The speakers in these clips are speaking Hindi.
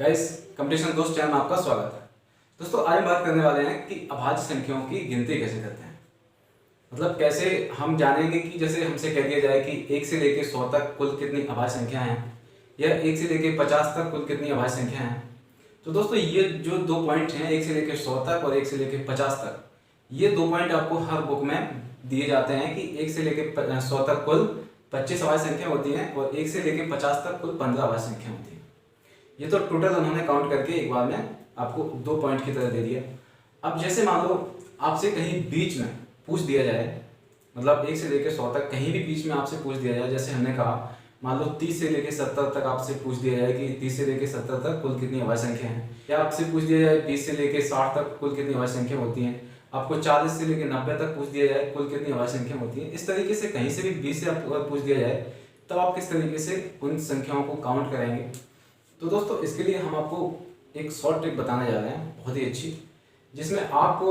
गाइस, कंपटीशन दोस्त चैनल में आपका स्वागत है। दोस्तों, आज हम बात करने वाले हैं कि अभाज्य संख्याओं की गिनती कैसे करते हैं। मतलब कैसे हम जानेंगे कि जैसे हमसे कह दिया जाए कि 1 से लेकर 100 तक कुल कितनी अभाज्य संख्या हैं, या 1 से लेकर 50 तक कुल कितनी अभाज्य संख्या हैं। तो दोस्तों, ये जो 2 पॉइंट हैं, 1 से लेकर 100 तक और 1 से लेकर 50 तक, ये 2 पॉइंट आपको हर बुक में दिए जाते हैं कि 1 से लेकर 100 तक कुल 25 अभाज्य संख्या होती हैं और 1 से लेकर 50 तक कुल 15 अभाज्य संख्या होती है। ये तो टोटल उन्होंने काउंट करके एक बार में आपको 2 पॉइंट की तरह दे दिया। अब जैसे मान लो आपसे कहीं बीच में पूछ दिया जाए, मतलब 1 से लेकर 100 तक कहीं भी बीच में आपसे पूछ दिया जाए, जैसे हमने कहा मान लो 30 से लेकर 70 तक आपसे पूछ दिया जाए कि 30 से लेकर 70 तक कुल कितनी अभाज्य संख्या है, या आपसे पूछ दिया जाए 20 से लेकर 60 तक कुल कितनी अभाज्य संख्या होती है, आपको 40 से लेकर 90 तक पूछ दिया जाए कुल कितनी अभाज्य संख्या होती है। इस तरीके से कहीं से भी 20 से अगर पूछ दिया जाए तब आप किस तरीके से उन संख्याओं को काउंट करेंगे। तो दोस्तों, इसके लिए हम आपको एक शॉर्ट ट्रिक बताने जा रहे हैं, बहुत ही अच्छी, जिसमें आप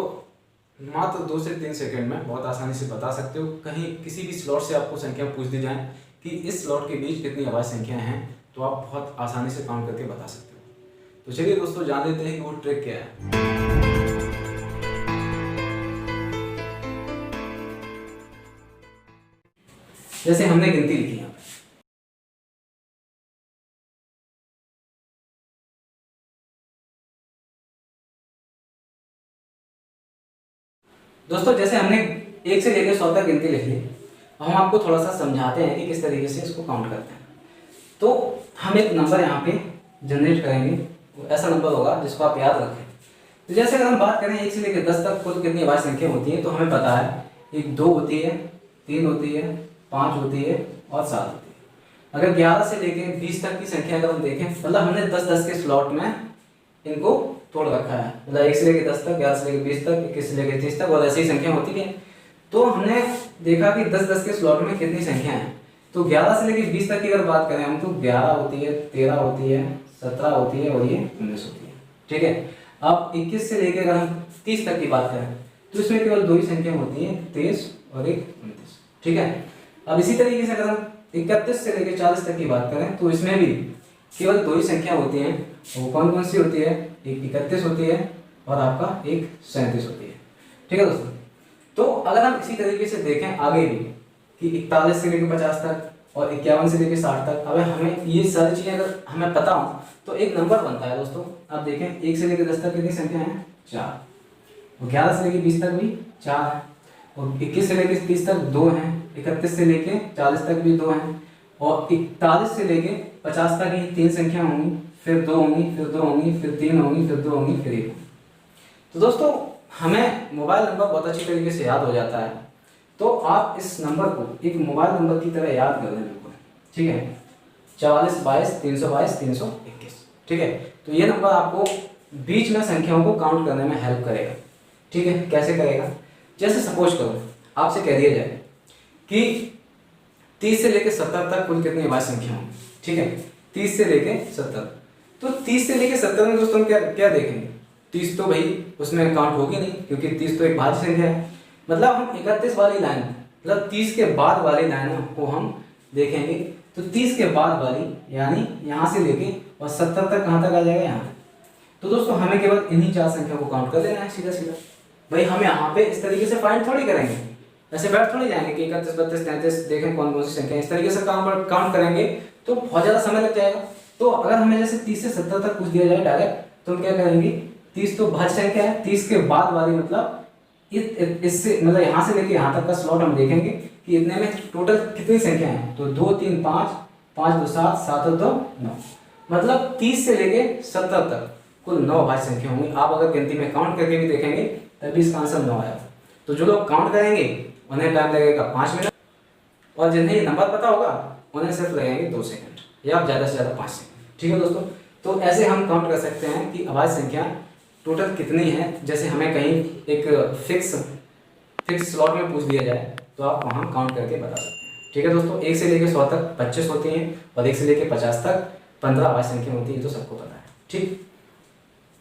मात्र 2 से 3 सेकंड में बहुत आसानी से बता सकते हो। कहीं किसी भी स्लॉट से आपको संख्या पूछ दी जाए कि इस स्लॉट के बीच कितनी अभाज्य संख्याएं हैं, तो आप बहुत आसानी से काउंट करके बता सकते हो। तो चलिए दोस्तों, जान लेते हैं कि वो ट्रिक क्या है। जैसे हमने गिनती लिखी है, दोस्तों जैसे हमने 1 से लेकर 100 तक गिनती लिख ली, हम आपको थोड़ा सा समझाते हैं कि किस तरीके से इसको काउंट करते हैं। तो हम एक नंबर यहाँ पे जनरेट करेंगे, ऐसा नंबर होगा जिसको आप याद रखें। तो जैसे अगर हम बात करें 1 से लेकर 10 तक कुल कितनी अभाज्य संख्या होती है, तो हमें पता है एक 2 होती है, 3 होती है, 5 होती है और 7 होती है। अगर 11 से लेकर 20 तक की संख्या अगर हम देखें, मतलब हमने 10-10 के स्लॉट में इनको तोड़ रखा है, मतलब 1 से लेकर 10 तक, 11 से लेकर 20 तक, 21 से लेकर 30 तक और ऐसी संख्या होती है। तो हमने देखा कि 10-10 के स्लॉट में कितनी संख्या है। तो 11 से लेकर 20 तक की अगर बात करें हम, तो 11 होती है, 13 होती है, 17 होती है और ये 19 होती है। ठीक है। अब 21 से लेकर अगर हम 30 तक की बात करें, तो इसमें केवल 2 ही संख्या होती है, 23 और एक 29। ठीक है। अब इसी तरीके से अगर हम 31 से लेकर 40 तक की बात करें, तो इसमें भी केवल 2 ही संख्या होती हैं। वो कौन कौन सी होती है? एक 31 होती है और आपका एक 37 होती है। ठीक है दोस्तों। तो अगर हम इसी तरीके से देखें आगे भी कि 41 से लेकर 50 तक और 51 से लेकर 60 तक, अगर हमें ये सारी चीजें अगर हमें पता हो तो एक नंबर बनता है दोस्तों। आप देखें 1 से लेकर 10 तक कितनी संख्या है? 4। और 11 से लेकर 20 तक भी 4 है, और 21 से लेकर 30 तक 2 हैं, 31 से लेकर 40 तक भी 2 हैं, और 41 से लेकर 50 तक ही 3 संख्या होंगी, फिर 2 होंगी, फिर 2 होंगी, फिर 3 होंगी, फिर 2 होंगी, फिर 1 होंगी। तो दोस्तों, हमें मोबाइल नंबर बहुत अच्छी तरीके से याद हो जाता है, तो आप इस नंबर को एक मोबाइल नंबर की तरह याद कर लें बिल्कुल। ठीक है। 44 22 322 321। ठीक है। तो ये नंबर आपको बीच में संख्याओं को काउंट करने में हेल्प करेगा। ठीक है। कैसे करेगा? जैसे सपोज करो आपसे कह दिया जाए कि 30 से लेकर 70 तक कुल कितनी अभाज्य संख्या होंगी। ठीक है। 30 से लेकर 70, तो 30 से लेकर 70 में दोस्तों हम क्या क्या देखेंगे? 30 तो भाई उसमें काउंट होगी नहीं, क्योंकि 30 तो एक भाज्य संख्या है। मतलब हम 31 वाली लाइन, मतलब 30 के बाद वाली लाइन को हम देखेंगे, तो 30 के बाद वाली यानी यहाँ से लेके और 70 तक कहाँ तक आ जाएगा? यहाँ। तो दोस्तों हमें केवल इन्हीं 4 संख्या को काउंट कर देना है सीधा सीधा। भाई हम यहाँ पे इस तरीके से फाइंड थोड़ी करेंगे, ऐसे बैठ थोड़ी जाएंगे कि 31 32 33 देखें कौन कौन सी संख्या, इस तरीके से काउंट करेंगे तो बहुत ज़्यादा समय लग जाएगा। तो अगर हमें जैसे 30 से 70 तक पूछ दिया जाए डायरेक्ट, तो हम क्या करेंगे? 30 तो भाज्य संख्या है, 30 के बाद वाली मतलब इससे मतलब यहाँ से लेके यहाँ तक का स्लॉट हम देखेंगे कि इतने में टोटल कितनी संख्या है। तो 2 3 5, 5 2 7, 7 2 9, मतलब 30 से लेके 70 तक कुल 9 भाज्य संख्या होंगी। आप अगर गिनती में काउंट करके भी देखेंगे तभी इसका आंसर 9 आएगा। तो जो लोग काउंट करेंगे उन्हें टाइम लगेगा 5 मिनट, और जिन्हें ये नंबर पता होगा उन्हें सिर्फ लगेंगे 2 सेकंड या ज़्यादा से ज़्यादा 5 सेकंड। ठीक है दोस्तों। तो ऐसे हम काउंट कर सकते हैं कि अभाज्य संख्या टोटल कितनी है। जैसे हमें कहीं एक फिक्स स्लॉट में पूछ दिया जाए तो आप वहाँ काउंट करके बता सकते हैं। ठीक है दोस्तों। 1 से लेकर 100 तक 25 होती हैं और 1 से लेकर 50 तक 15 अभाज्य संख्या होती है, तो सबको पता है। ठीक।